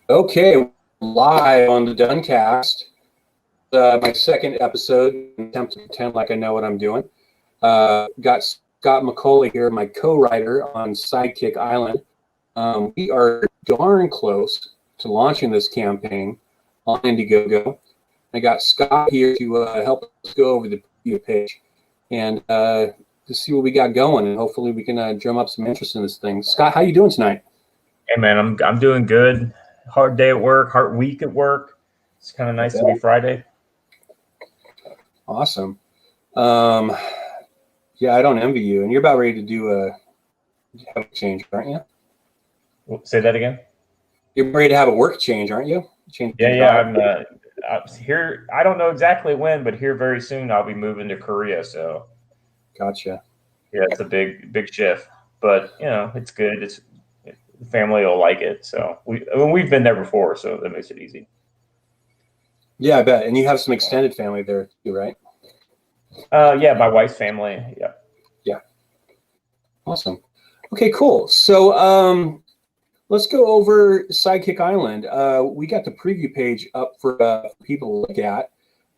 Okay, live on the Duncast. My second episode, attempt to pretend like I know what I'm doing. Got Scott McCauley here, my co-writer on Sidekick Island. We are darn close to launching this campaign on Indiegogo. I got Scott here to help us go over the preview page and to see what we got going, and hopefully we can drum up some interest in this thing. Scott, how you doing tonight? Hey man, I'm doing good. Hard day at work, hard week at work. It's kind of nice to be Friday. Awesome. Yeah, I don't envy you, and you're about ready to do have a change, aren't you? Say that again. You're ready to have a work change, aren't you? Yeah. I'm here. I don't know exactly when, but here very soon I'll be moving to Korea. So Gotcha. yeah, it's a big shift, but it's good. The family will like it. So we've been there before, so that makes it easy. Yeah, I bet. And you have some extended family there too, right? Yeah, my wife's family. Yeah. Yeah. Awesome. Okay, cool. So let's go over Sidekick Island. We got the preview page up for people to look at.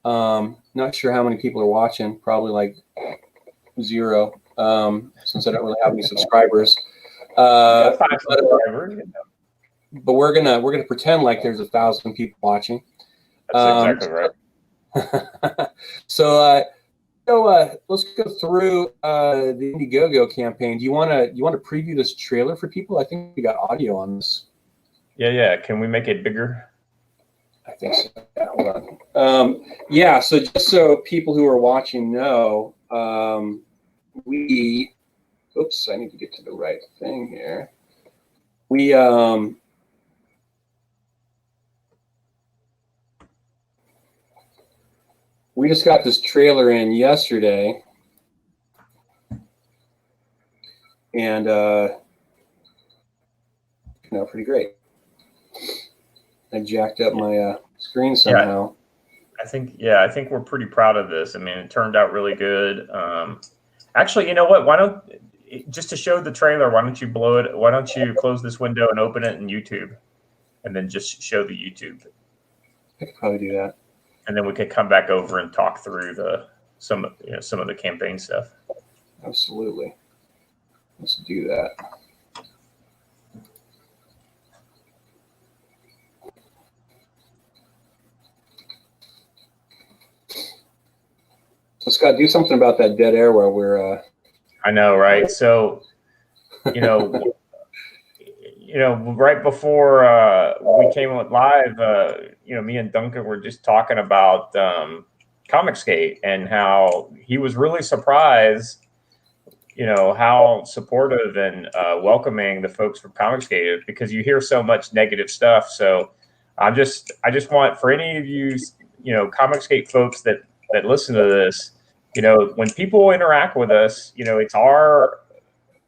Not sure how many people are watching. Probably like 0, since I don't really have any subscribers. But we're gonna pretend like there's 1,000 people watching. That's exactly right. So let's go through the Indiegogo campaign. Do you want to preview this trailer for people? I think we got audio on this. Yeah. Can we make it bigger? I think so. Yeah, hold on. Yeah. So just so people who are watching know, oops, I need to get to the right thing here. We just got this trailer in yesterday, and pretty great. I jacked up my screen somehow. I think we're pretty proud of this. I mean, it turned out really good. Actually, you know what? Why don't, just to show the trailer, why don't you blow it? Why don't you close this window and open it in YouTube, and then just show the YouTube? I could probably do that. And then we could come back over and talk through some of the campaign stuff. Absolutely. Let's do that. So Scott, do something about that dead air while we're. I know, right? So, right before we came live, me and Duncan were just talking about Comicsgate and how he was really surprised, how supportive and welcoming the folks from Comicsgate is, because you hear so much negative stuff. So I just want, for any of you, Comicsgate folks that listen to this, when people interact with us,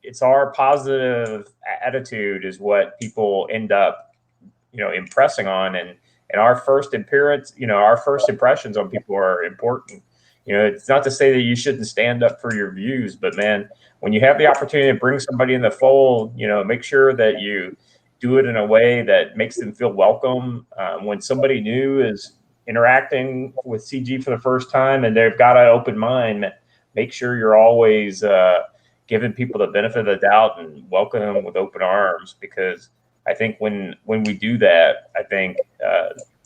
it's our positive attitude is what people end up, impressing on, and our first appearance, our first impressions on people are important. It's not to say that you shouldn't stand up for your views, but man, when you have the opportunity to bring somebody in the fold, make sure that you do it in a way that makes them feel welcome. When somebody new is interacting with CG for the first time and they've got an open mind, make sure you're always giving people the benefit of the doubt and welcome them with open arms, because I think when we do that, I think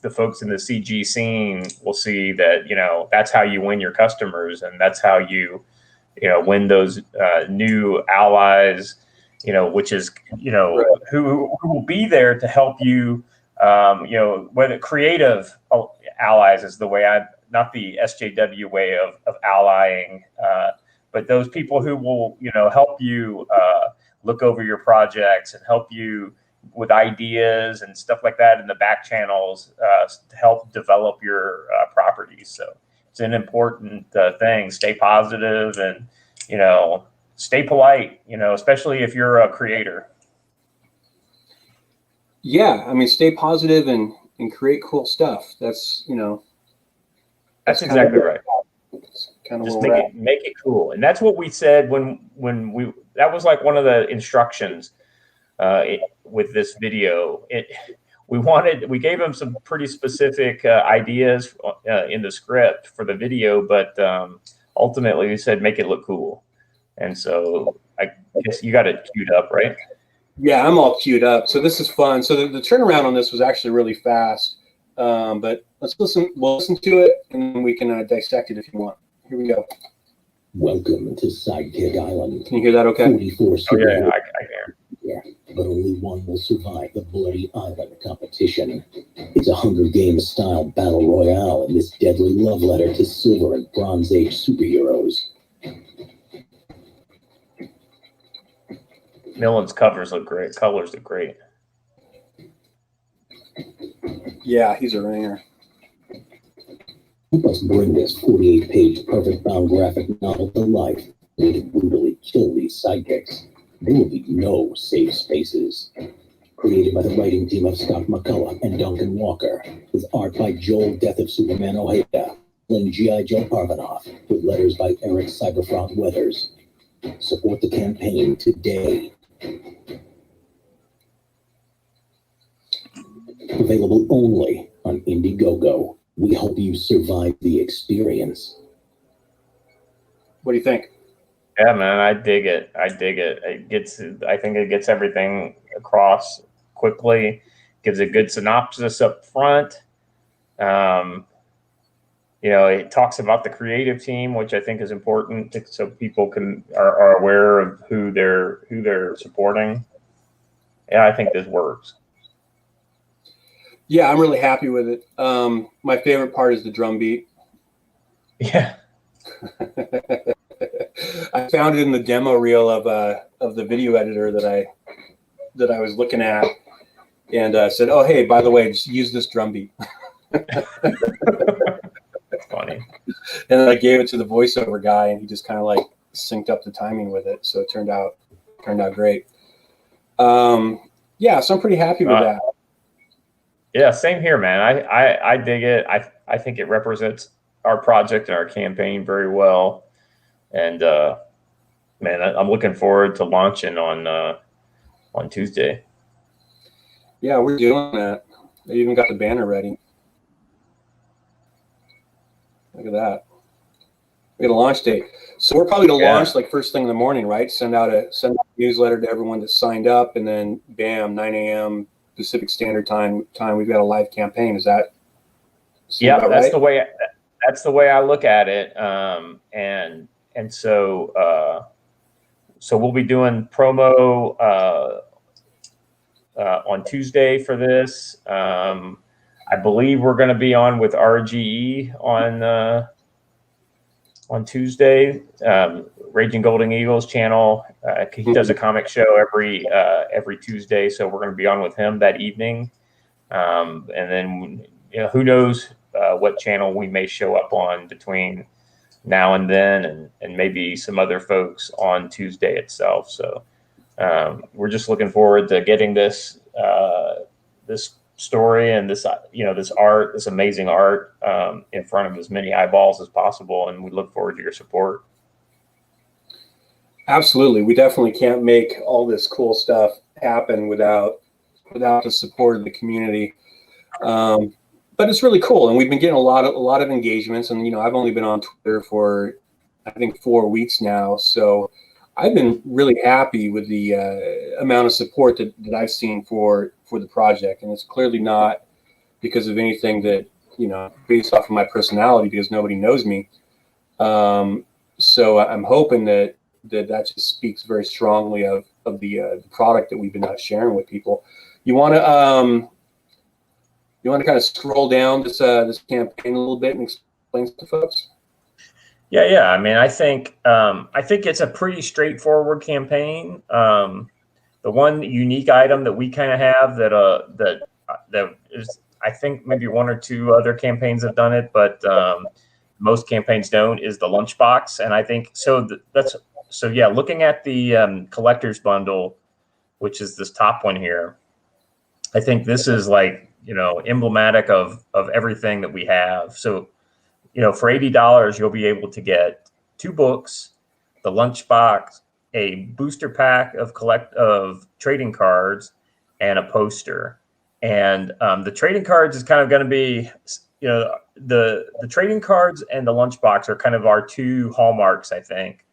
the folks in the CG scene will see that, that's how you win your customers, and that's how you win those new allies, which is, who will be there to help you, whether creative allies is the way not the SJW way of allying, but those people who will, help you look over your projects and help you with ideas and stuff like that in the back channels to help develop your properties. So it's an important thing. Stay positive and, stay polite, especially if you're a creator. Yeah, I mean, stay positive and create cool stuff. That's that's exactly right. Kind of just make it cool, and that's what we said when we. That was like one of the instructions with this video. we gave him some pretty specific ideas in the script for the video, but ultimately we said make it look cool. And so I guess you got it queued up, right? Yeah, I'm all queued up. So this is fun. So the turnaround on this was actually really fast. But let's listen. We'll listen to it, and then we can dissect it if you want. Here we go. Welcome to Sidekick Island. Can you hear that okay? 44 Oh, yeah, I hear. Yeah, but only one will survive the Bloody Island competition. It's a Hunger Games style battle royale in this deadly love letter to Silver and Bronze Age superheroes. Millen's covers look great. Colors look great. Yeah, he's a ringer. Help us bring this 48-page perfect-bound graphic novel to life. We can brutally kill these sidekicks. There will be no safe spaces. Created by the writing team of Scott McCullough and Duncan Walker, with art by Joel Death of Superman Ojeda, and G.I. Joe Parvanoff, with letters by Eric Cyberfront Weathers. Support the campaign today. Available only on Indiegogo. We hope you survive the experience. What do you think? Yeah, man, I dig it. I think it gets everything across quickly, gives a good synopsis up front. It talks about the creative team, which I think is important, so people are aware of who they're supporting. Yeah, I think this works. Yeah, I'm really happy with it. My favorite part is the drum beat. Yeah. I found it in the demo reel of the video editor that I was looking at, and said, "Oh, hey, by the way, just use this drum beat." That's funny. And then I gave it to the voiceover guy, and he just kind of like synced up the timing with it, so it turned out great. Yeah, so I'm pretty happy with that. Yeah, same here, man. I dig it. I think it represents our project and our campaign very well. And man, I'm looking forward to launching on Tuesday. Yeah, we're doing that. I even got the banner ready. Look at that. We got a launch date. So we're probably going to launch like first thing in the morning, right? Send out a newsletter to everyone that signed up, and then bam, 9 a.m. Pacific Standard Time. We've got a live campaign. Is that? Yeah, that's right? the way I look at it. And so we'll be doing promo on Tuesday for this. I believe we're going to be on with RGE on Tuesday, Raging Golden Eagles channel. He does a comic show every Tuesday, so we're going to be on with him that evening. And then who knows what channel we may show up on between now and then, and maybe some other folks on Tuesday itself. So we're just looking forward to getting this story and this amazing art in front of as many eyeballs as possible, and we look forward to your support. Absolutely, we definitely can't make all this cool stuff happen without the support of the community. But it's really cool, and we've been getting a lot of engagements. And I've only been on Twitter for I think 4 weeks now, so I've been really happy with the amount of support that I've seen for the project. And it's clearly not because of anything that based off of my personality, because nobody knows me. So I'm hoping that just speaks very strongly of the product that we've been sharing with people. You want to kind of scroll down this campaign a little bit and explain to folks? Yeah. I mean, I think it's a pretty straightforward campaign. The one unique item that we kind of have that is, I think maybe one or two other campaigns have done it, but most campaigns don't, is the lunchbox. And I think so. Looking at the collector's bundle, which is this top one here, I think this is like emblematic of everything that we have. So for $80, you'll be able to get 2 books, the lunchbox, a booster pack of trading cards, and a poster. And the trading cards is kind of going to be, you know, the trading cards and the lunchbox are kind of our two hallmarks, I think.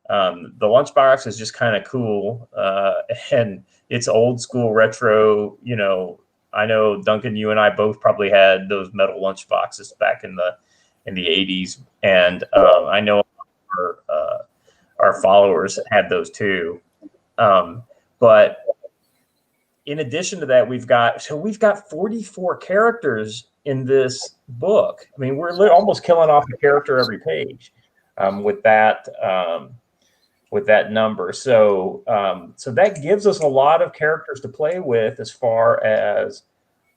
The lunchbox is just kind of cool, and it's old school retro. You know, I know Duncan, you and I both probably had those metal lunchboxes back in the '80s, and I know our followers had those too. But in addition to that, we've got 44 characters in this book. I mean, we're almost killing off a character every page with that number. So that gives us a lot of characters to play with as far as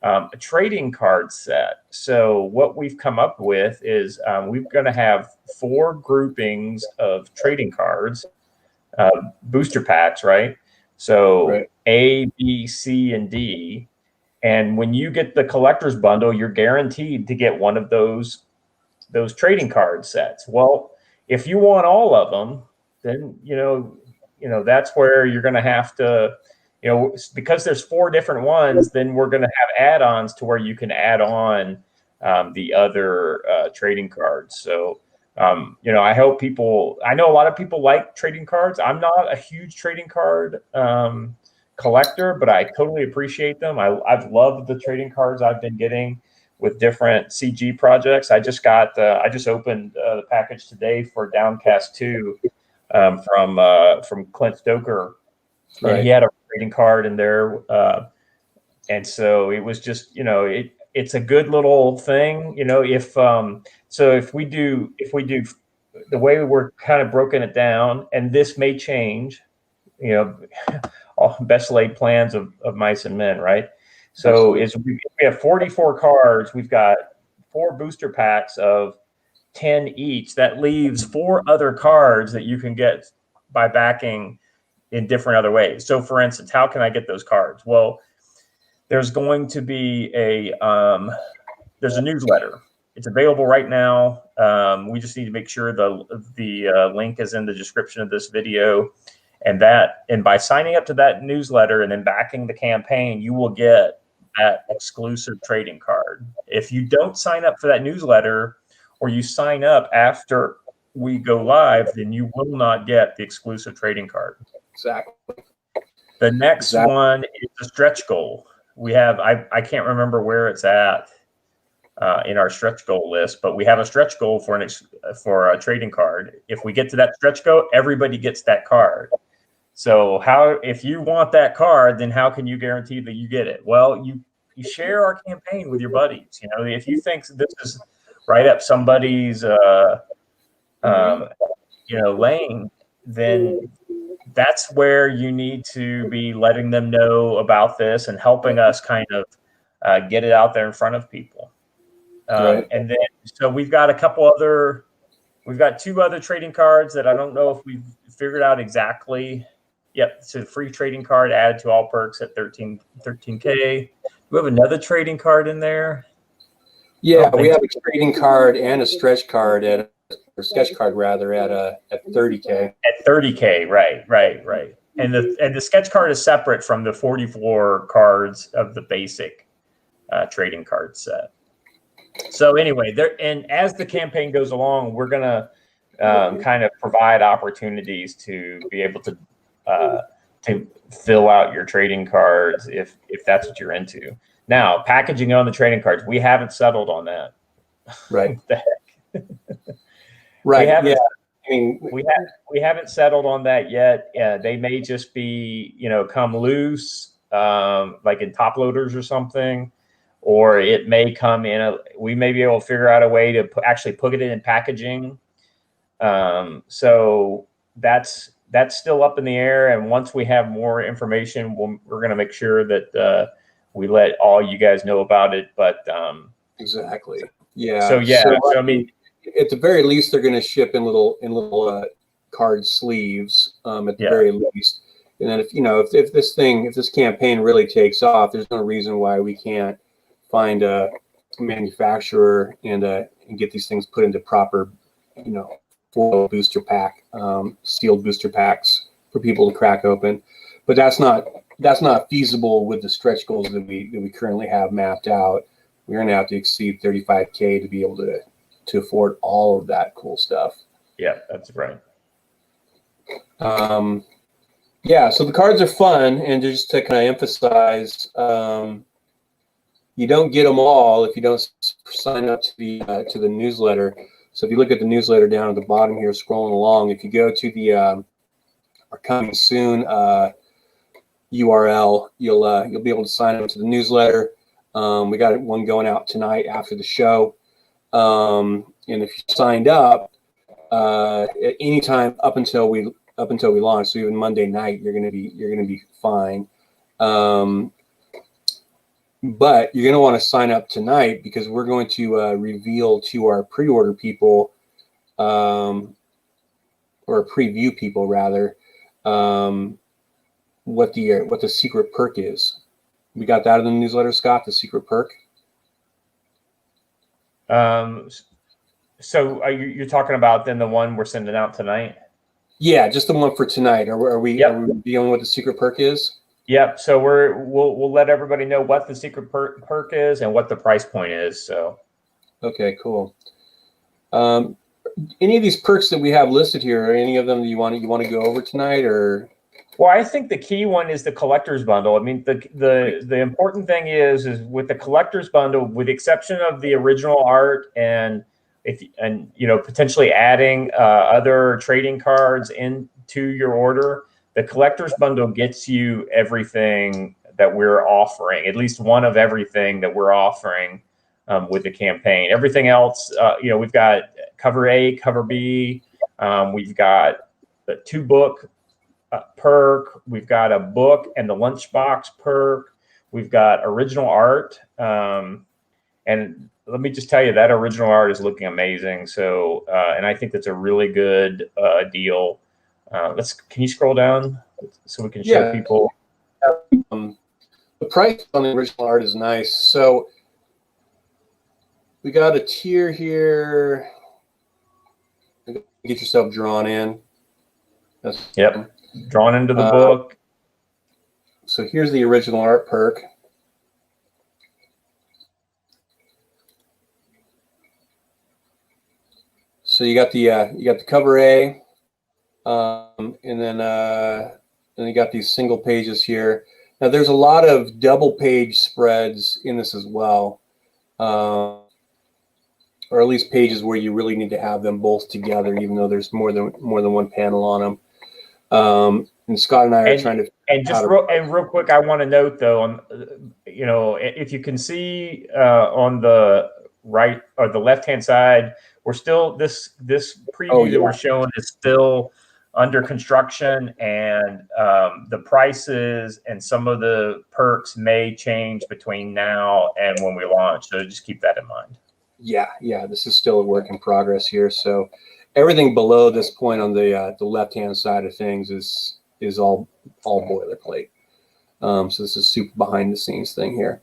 a trading card set. So what we've come up with is we're going to have 4 groupings of trading cards, booster packs, right? So right. A, B, C, and D. And when you get the collector's bundle, you're guaranteed to get one of those trading card sets. Well, if you want all of them, then you know that's where you're going to have to, you know, because there's 4 different ones, then we're going to have add-ons to where you can add on the other trading cards. So you know, I know a lot of people like trading cards. I'm not a huge trading card collector, but I totally appreciate them. I've loved the trading cards I've been getting with different CG projects. I just opened the package today for Downcast 2 from Clint Stoker. Right. And he had a trading card in there. And so it was just, you know, it's a good little thing, you know, if we do the way we're kind of broken it down, and this may change, you know, all best laid plans of mice and men, right? So we have 44 cards. We've got 4 booster packs of 10 each. That leaves 4 other cards that you can get by backing in different other ways. So for instance, how can I get those cards? Well, there's going to be there's a newsletter. It's available right now. We just need to make sure the link is in the description of this video, and by signing up to that newsletter and then backing the campaign, you will get that exclusive trading card. If you don't sign up for that newsletter, or you sign up after we go live, then you will not get the exclusive trading card. Exactly. The next one is a stretch goal. We have, I can't remember where it's at in our stretch goal list, but we have a stretch goal for a trading card. If we get to that stretch goal, everybody gets that card. So if you want that card, then how can you guarantee that you get it? Well, you share our campaign with your buddies. You know, if you think this is right up somebody's lane, then that's where you need to be letting them know about this and helping us kind of get it out there in front of people. Right. And then, so we've got 2 other trading cards that I don't know if we've figured out exactly. Yep. So the free trading card added to all perks at 13K. We have another trading card in there. Yeah, we have a trading card and a stretch card or sketch card rather at 30K. At 30K, right. And the sketch card is separate from the 44 cards of the basic trading card set. So anyway, and as the campaign goes along, we're gonna kind of provide opportunities to be able to fill out your trading cards if that's what you're into. Now, packaging on the trading cards, we haven't settled on that. Right. What the heck? Right. We haven't settled on that yet. They may just be, you know, come loose, like in top loaders or something, or it may come in. We may be able to figure out a way to actually put it in packaging. So that's still up in the air. And once we have more information, we're going to make sure that we let all you guys know about it. But exactly. Yeah. So I mean, at the very least, they're going to ship in little card sleeves at the very least. And then if this campaign really takes off, there's no reason why we can't find a manufacturer and get these things put into proper, foil booster pack, sealed booster packs for people to crack open. But that's not that's not feasible with the stretch goals that we currently have mapped out. We're going to have to exceed 35K to be able to afford all of that cool stuff. Yeah, that's right. Yeah, so the cards are fun, and just to kind of emphasize, you don't get them all if you don't sign up to the newsletter. So if you look at the newsletter down at the bottom here, scrolling along, if you go to the our coming soon URL, you'll be able to sign up to the newsletter. We got one going out tonight after the show, and if you signed up at any time up until we launch, so even Monday night, you're gonna be fine. But you're gonna want to sign up tonight because we're going to reveal to our pre-order people, or preview people rather, what the secret perk is. We got that in the newsletter, Scott. The secret perk. So you're talking about then the one we're sending out tonight? Yeah, just the one for tonight. Are we dealing with the secret perk is? Yep. So we'll let everybody know what the secret perk is and what the price point is. So. Okay, cool. Any of these perks that we have listed here, are any of them that you want to go over tonight, or? Well, I think the key one is the collector's bundle. I mean, the important thing is with the collector's bundle, with the exception of the original art and potentially adding other trading cards into your order, the collector's bundle gets you everything that we're offering, at least one of everything that we're offering with the campaign. Everything else, we've got cover A, cover B. We've got the 2-book perk. We've got a book and the lunchbox perk. We've got original art. And let me just tell you, that original art is looking amazing. So, and I think that's a really good deal. Can you scroll down so we can show people? The price on the original art is nice. So we got a tier here. Get yourself drawn in. Yep, drawn into the book. So here's the original art perk. So you got the cover A, and then you got these single pages here. Now there's a lot of double page spreads in this as well, or at least pages where you really need to have them both together, even though there's more than one panel on them. And Scott and I are trying to. And just real quick, I want to note though, if you can see on the right or the left hand side, we're still this preview that we're showing is still under construction, and the prices and some of the perks may change between now and when we launch. So just keep that in mind. Yeah, this is still a work in progress here. So everything below this point on the left hand side of things is all boilerplate. So this is super behind the scenes thing here.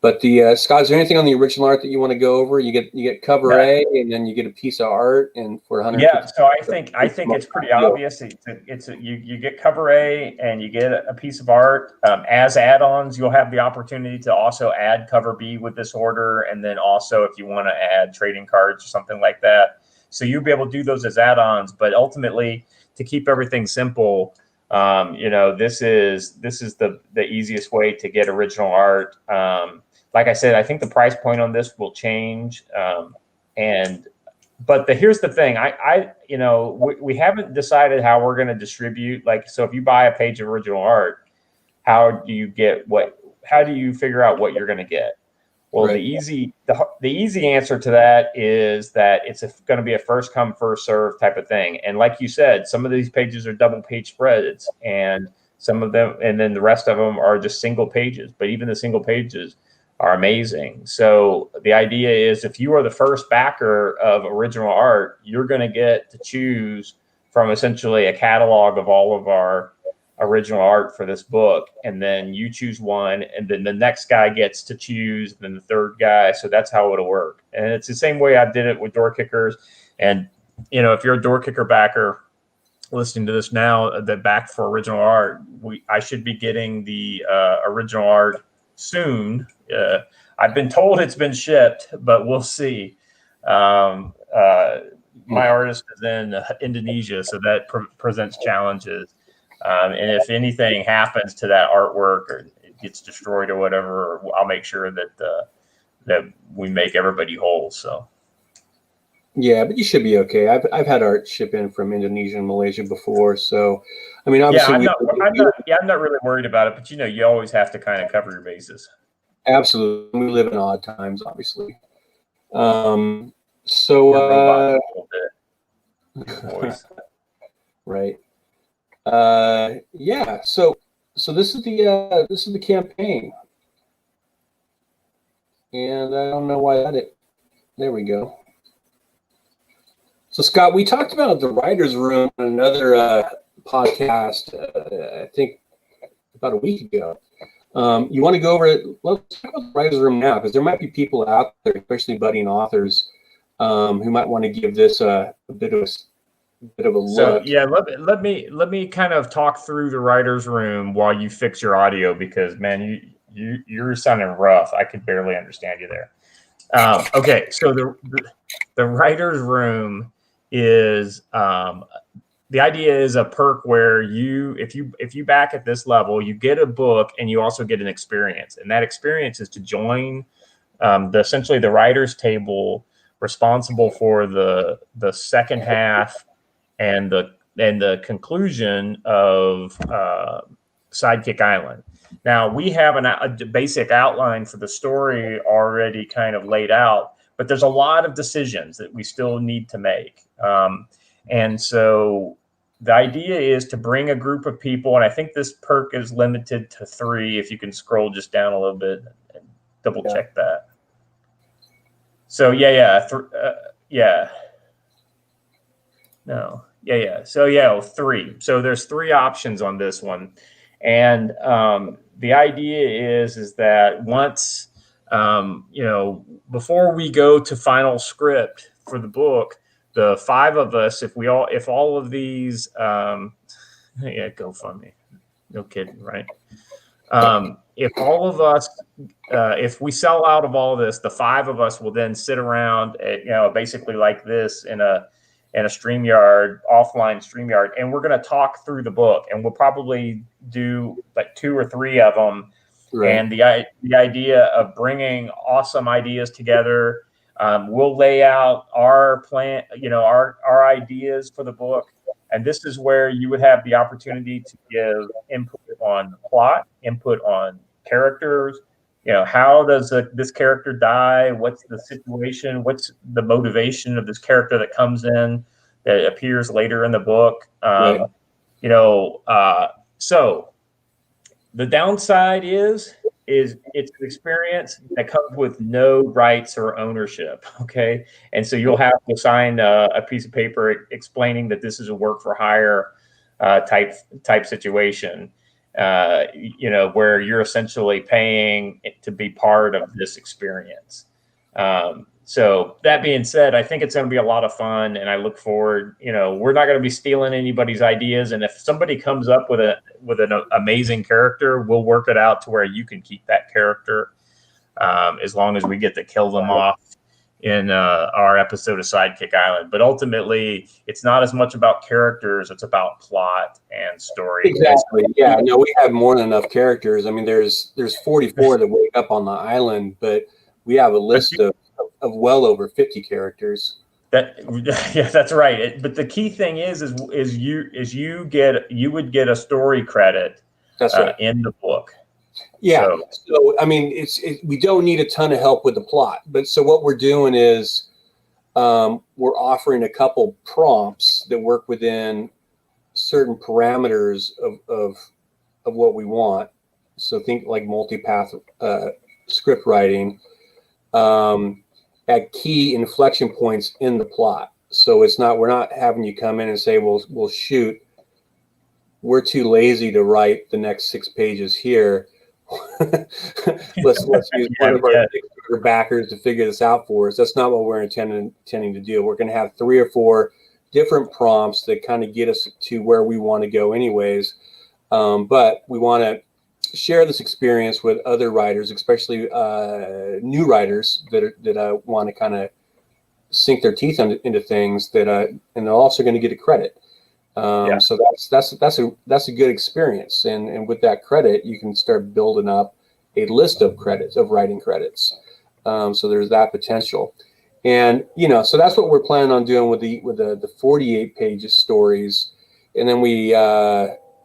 But Scott, is there anything on the original art that you want to go over? You get cover A, and then you get a piece of art, and for 100. Yeah, so I think it's pretty obvious. You get cover A, and you get a piece of art. As add-ons, you'll have the opportunity to also add cover B with this order, and then also if you want to add trading cards or something like that. So you'll be able to do those as add-ons. But ultimately, to keep everything simple, this is the easiest way to get original art. Like I said, I think the price point on this will change. But here's the thing, we haven't decided how we're going to distribute. So if you buy a page of original art, how do you figure out what you're going to get? Well, right. The easy answer to that is that it's going to be a first come, first serve type of thing. And like you said, some of these pages are double page spreads, and some of them, and then the rest of them are just single pages. But even the single pages are amazing. So the idea is, if you are the first backer of original art, you're going to get to choose from essentially a catalog of all of our original art for this book, and then you choose one, and then the next guy gets to choose, then the third guy. So that's how it'll work. And it's the same way I did it with door kickers. And if you're a door kicker backer, listening to this now, that back for original art, I should be getting the original art soon. I've been told it's been shipped, but we'll see. My artist is in Indonesia, so that presents challenges. And if anything happens to that artwork or it gets destroyed or whatever, I'll make sure that that we make everybody whole. So. Yeah, but you should be okay. I've had art ship in from Indonesia and Malaysia before, so I mean, obviously, I'm not really worried about it, but you always have to kind of cover your bases. Absolutely, we live in odd times, obviously. Your robot a little bit. Your voice. Right. Yeah. So this is the campaign, and I don't know why there we go. So Scott, we talked about the writer's room in another podcast, I think about a week ago. You want to go over it? Let's talk about the writer's room now, because there might be people out there, especially budding authors, who might want to give this a bit of a look. So yeah, let me kind of talk through the writer's room while you fix your audio, because man, you're sounding rough. I could barely understand you there. Okay, so the writer's room is the idea is a perk where if you back at this level, you get a book and you also get an experience, and that experience is to join essentially the writer's table responsible for the second half and the conclusion of Sidekick Island. Now we have a basic outline for the story already kind of laid out, but there's a lot of decisions that we still need to make. And so the idea is to bring a group of people, and I think this perk is limited to 3. If you can scroll just down a little bit and double check that. So So 3. So there's 3 options on this one. And the idea is that once, before we go to final script for the book, the 5 of us, if all of these, GoFundMe, no kidding, right? If all of us, if we sell out of all this, the 5 of us will then sit around, basically like this in a StreamYard, offline StreamYard, and we're going to talk through the book, and we'll probably do like 2 or 3 of them. Right. And the idea of bringing awesome ideas together, we'll lay out our plan, our ideas for the book. And this is where you would have the opportunity to give input on the plot, input on characters. How does this character die? What's the situation? What's the motivation of this character that comes in, that appears later in the book? Right. So the downside is it's an experience that comes with no rights or ownership. Okay. And so you'll have to sign a piece of paper explaining that this is a work for hire type situation, where you're essentially paying to be part of this experience. So that being said, I think it's going to be a lot of fun, and I look forward. We're not going to be stealing anybody's ideas, and if somebody comes up with an amazing character, we'll work it out to where you can keep that character, as long as we get to kill them off in our episode of Sidekick Island. But ultimately, it's not as much about characters; it's about plot and story. Exactly. Yeah. No, we have more than enough characters. I mean, there's 44 that wake up on the island, but we have a list of well over 50 characters. That's right. But the key thing is you would get a story credit. That's right. In the book. Yeah. So I mean, we don't need a ton of help with the plot, but so what we're doing is we're offering a couple prompts that work within certain parameters of what we want. So think like multipath script writing. At key inflection points in the plot. So we're not having you come in and say, well, shoot, we're too lazy to write the next 6 pages here. let's use one of our backers to figure this out for us. That's not what we're intending to do. We're going to have 3 or 4 different prompts that kind of get us to where we want to go anyways. But we want to share this experience with other writers, especially new writers that want to kind of sink their teeth into things that and they're also going to get a credit. So that's a good experience, and with that credit, you can start building up a list of credits, of writing credits. So there's that potential, and so that's what we're planning on doing with the 48 pages stories, and then we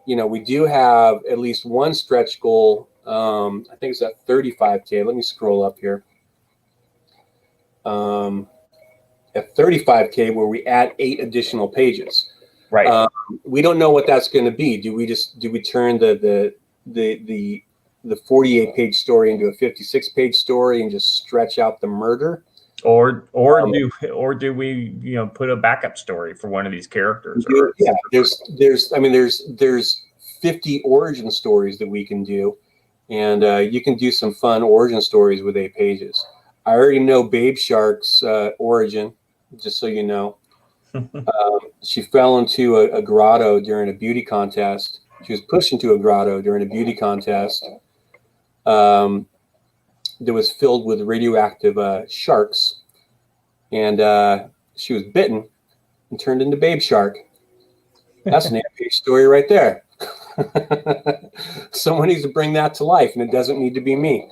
we do have at least one stretch goal. I think it's at 35K. Let me scroll up here. At 35K, where we add 8 additional pages. Right. We don't know what that's going to be. Do we turn the 48-page story into a 56-page story and just stretch out the murder? Or do we put a backup story for one of these characters? Yeah, there's 50 origin stories that we can do, and you can do some fun origin stories with 8 pages. I already know Babe Shark's origin, just so you know. She fell into a grotto during a beauty contest. She was pushed into a grotto during a beauty contest that was filled with radioactive sharks. And she was bitten and turned into Babe Shark. That's an 8-page story right there. Someone needs to bring that to life, and it doesn't need to be me.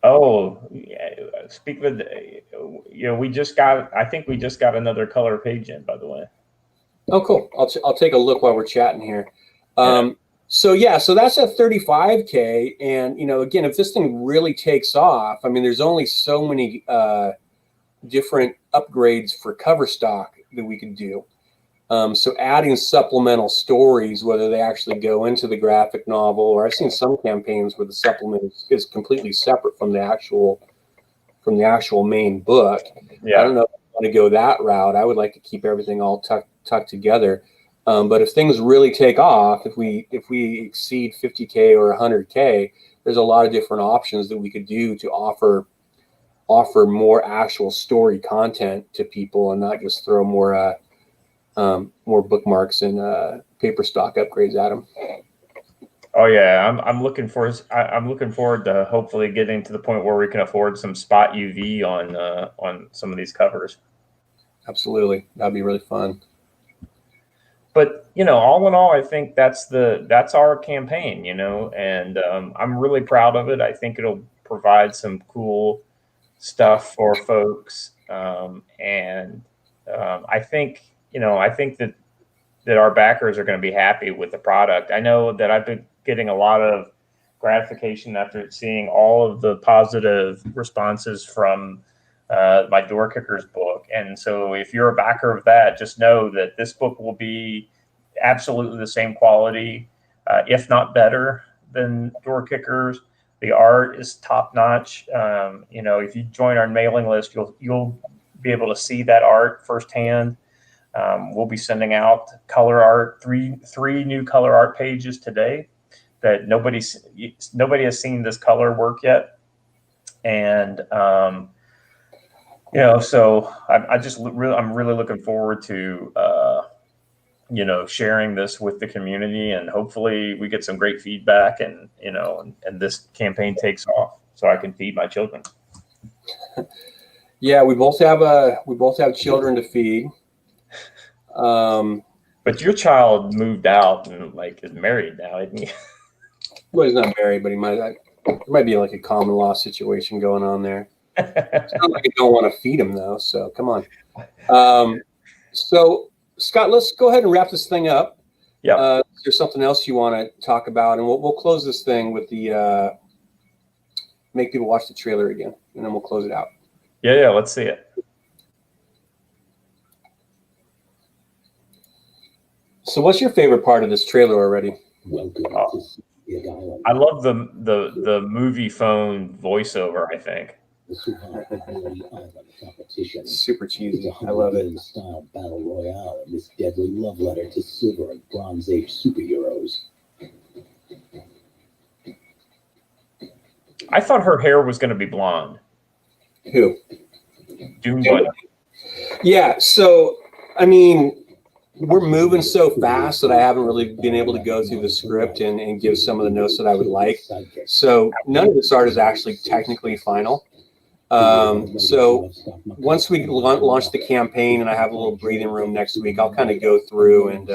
Oh, yeah. Speak with, I think we just got another color page in, by the way. Oh, cool. I'll take a look while we're chatting here. So that's at 35K. And, again, if this thing really takes off, there's only so many different upgrades for cover stock that we can do. So adding supplemental stories, whether they actually go into the graphic novel, or I've seen some campaigns where the supplement is completely separate from the actual main book. Yeah. I don't know if I want to go that route. I would like to keep everything all tucked together. But if things really take off, if we exceed 50K or 100K, there's a lot of different options that we could do to offer more actual story content to people, and not just throw more bookmarks and paper stock upgrades at them. Oh yeah, I'm looking forward to hopefully getting to the point where we can afford some spot UV on some of these covers. Absolutely, that'd be really fun. But all in all, I think that's our campaign, and I'm really proud of it. I think it'll provide some cool stuff for folks, and I think that our backers are going to be happy with the product. I know that I've been getting a lot of gratification after seeing all of the positive responses from my Door Kickers book. And so if you're a backer of that, just know that this book will be absolutely the same quality, if not better than Door Kickers. The art is top notch. If you join our mailing list, you'll be able to see that art firsthand. We'll be sending out color art, three new color art pages today that nobody has seen this color work yet. And, so I'm really looking forward to, sharing this with the community, and hopefully we get some great feedback, and this campaign takes off so I can feed my children. Yeah, we both have children to feed. But your child moved out and is married now, isn't he? Well, he's not married, but there might be like a common law situation going on there. It's not like I don't want to feed him though, so come on. So Scott, let's go ahead and wrap this thing up. Yeah. Is there something else you want to talk about? And we'll close this thing with the make people watch the trailer again, and then we'll close it out. Yeah, let's see it. So what's your favorite part of this trailer already? I love the movie phone voiceover, I think. Super cheesy. I love it. Style battle royale and this deadly love letter to Silver and Bronze Age superheroes. I thought her hair was going to be blonde. Who? Doom Bunny. Yeah. So, I mean, we're moving so fast that I haven't really been able to go through the script and give some of the notes that I would like. So none of this art is actually technically final. So once we launch the campaign and I have a little breathing room next week, I'll kind of go through and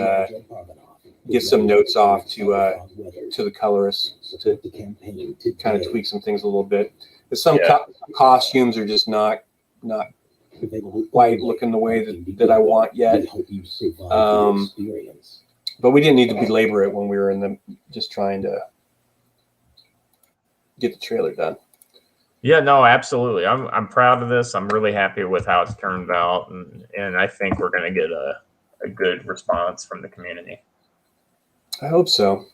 get some notes off to the colorist to kind of tweak some things a little bit. Some costumes are just not quite looking the way that I want yet. But we didn't need to belabor it when we were in the just trying to get the trailer done. Yeah, no, absolutely. I'm proud of this. I'm really happy with how it's turned out, and I think we're going to get a good response from the community. I hope so.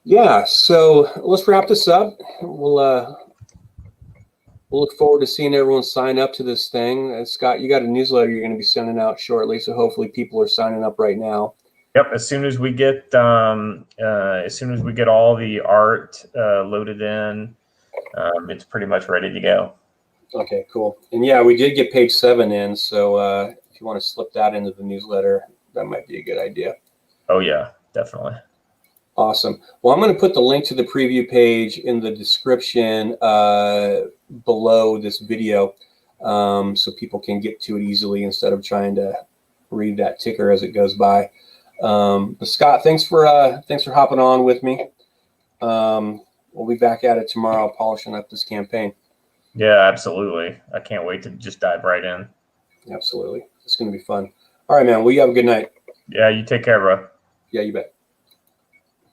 Yeah, so let's wrap this up. We'll look forward to seeing everyone sign up to this thing. Scott, you got a newsletter you're going to be sending out shortly, so hopefully people are signing up right now. Yep, as soon as we get all the art loaded in, it's pretty much ready to go. Okay, cool. And yeah, we did get page 7 in, so if you want to slip that into the newsletter, that might be a good idea. Oh yeah, definitely. Awesome. Well, I'm going to put the link to the preview page in the description below this video, so people can get to it easily instead of trying to read that ticker as it goes by. But Scott, thanks for hopping on with me. We'll be back at it tomorrow, polishing up this campaign. Yeah, absolutely. I can't wait to just dive right in. Absolutely. It's going to be fun. All right, man. Well, you have a good night. Yeah, you take care, bro. Yeah, you bet.